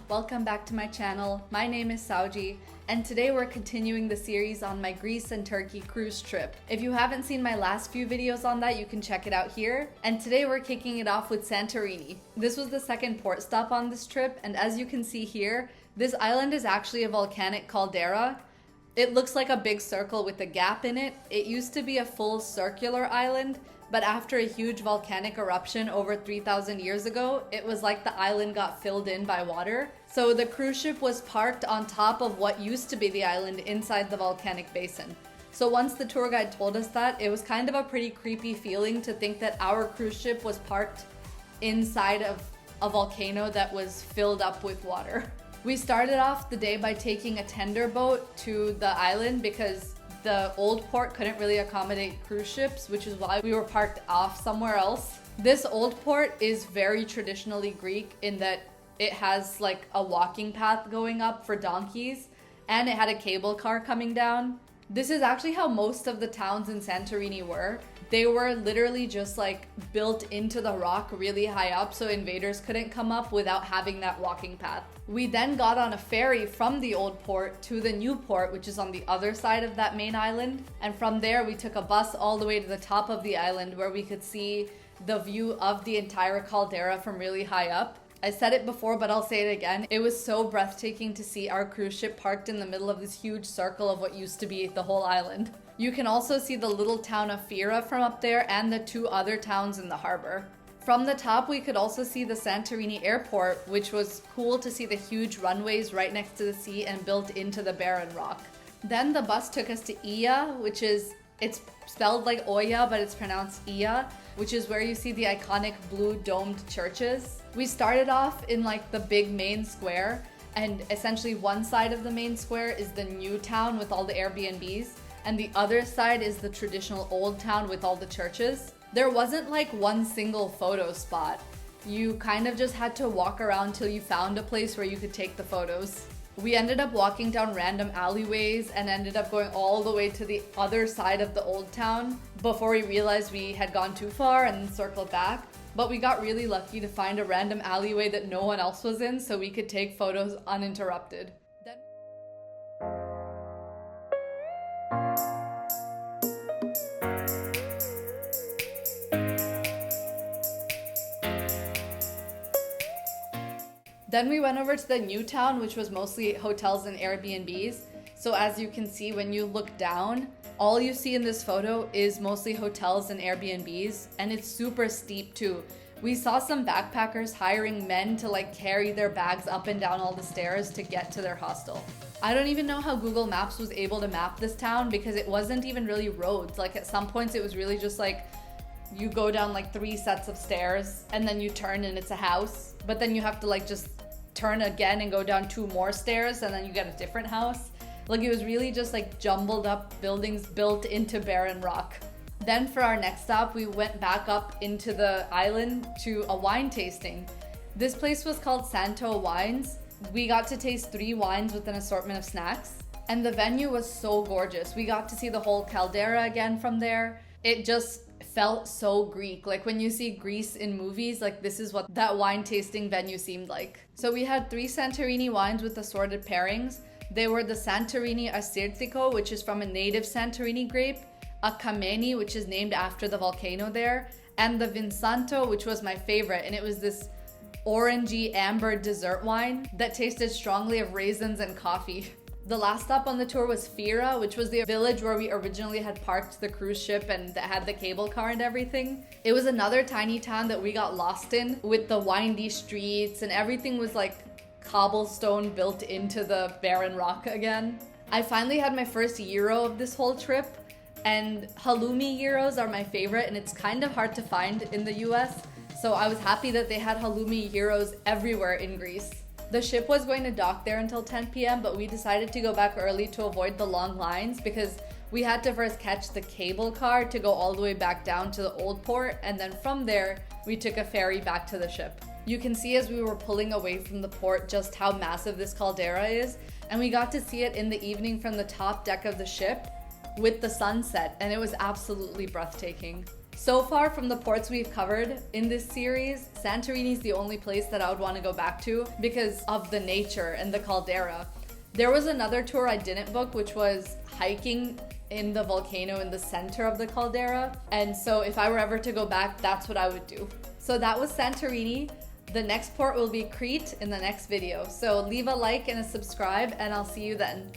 welcome back to my channel. My name is Souji, and today we're continuing the series on my Greece and Turkey cruise trip. If you haven't seen my last few videos on that, you can check it out here. And today we're kicking it off with Santorini. This was the second port stop on this trip, and as you can see here, this island is actually a volcanic caldera. It looks like a big circle with a gap in it. It used to be a full circular island, but after a huge volcanic eruption over 3,000 years ago, it was like the island got filled in by water. So the cruise ship was parked on top of what used to be the island inside the volcanic basin. So once the tour guide told us that, it was kind of a pretty creepy feeling to think that our cruise ship was parked inside of a volcano that was filled up with water. We started off the day by taking a tender boat to the island because the old port couldn't really accommodate cruise ships, which is why we were parked off somewhere else. This old port is very traditionally Greek in that it has like a walking path going up for donkeys, and it had a cable car coming down. This is actually how most of the towns in Santorini were. They were literally just like built into the rock really high up so invaders couldn't come up without having that walking path. We then got on a ferry from the old port to the new port, which is on the other side of that main island. And from there we took a bus all the way to the top of the island where we could see the view of the entire caldera from really high up. I said it before, but I'll say it again. It was so breathtaking to see our cruise ship parked in the middle of this huge circle of what used to be the whole island. You can also see the little town of Fira from up there and the two other towns in the harbor. From the top, we could also see the Santorini airport, which was cool to see the huge runways right next to the sea and built into the barren rock. Then the bus took us to Oia, it's spelled like Oia, but it's pronounced Ia, which is where you see the iconic blue domed churches. We started off in like the big main square, and essentially one side of the main square is the new town with all the Airbnbs, and the other side is the traditional old town with all the churches. There wasn't like one single photo spot. You kind of just had to walk around till you found a place where you could take the photos. We ended up walking down random alleyways and ended up going all the way to the other side of the old town before we realized we had gone too far and circled back. But we got really lucky to find a random alleyway that no one else was in so we could take photos uninterrupted. Then we went over to the new town, which was mostly hotels and Airbnbs. So as you can see, when you look down, all you see in this photo is mostly hotels and Airbnbs, and it's super steep too. We saw some backpackers hiring men to like carry their bags up and down all the stairs to get to their hostel. I don't even know how Google Maps was able to map this town because it wasn't even really roads. Like at some points it was really just like you go down like 3 sets of stairs and then you turn and it's a house, but then you have to like just turn again and go down 2 more stairs and then you get a different house. Like it was really just like jumbled up buildings built into barren rock. Then for our next stop, we went back up into the island to a wine tasting. This place was called Santo Wines. We got to taste 3 wines with an assortment of snacks, and the venue was so gorgeous. We got to see the whole caldera again from there. It just felt so Greek. Like when you see Greece in movies, like this is what that wine tasting venue seemed like. So we had 3 Santorini wines with assorted pairings. They were the Santorini Assyrtiko, which is from a native Santorini grape, a Kameni, which is named after the volcano there, and the Vinsanto, which was my favorite, and it was this orangey amber dessert wine that tasted strongly of raisins and coffee. The last stop on the tour was Fira, which was the village where we originally had parked the cruise ship and that had the cable car and everything. It was another tiny town that we got lost in with the windy streets, and everything was like cobblestone built into the barren rock again. I finally had my first gyro of this whole trip, and halloumi gyros are my favorite, and it's kind of hard to find in the US, so I was happy that they had halloumi gyros everywhere in Greece. The ship was going to dock there until 10 p.m, but we decided to go back early to avoid the long lines because we had to first catch the cable car to go all the way back down to the old port, and then from there, we took a ferry back to the ship. You can see as we were pulling away from the port just how massive this caldera is, and we got to see it in the evening from the top deck of the ship with the sunset, and it was absolutely breathtaking. So far from the ports we've covered in this series, Santorini is the only place that I would want to go back to because of the nature and the caldera. There was another tour I didn't book, which was hiking in the volcano in the center of the caldera. And so if I were ever to go back, that's what I would do. So that was Santorini. The next port will be Crete in the next video. So leave a like and a subscribe, and I'll see you then.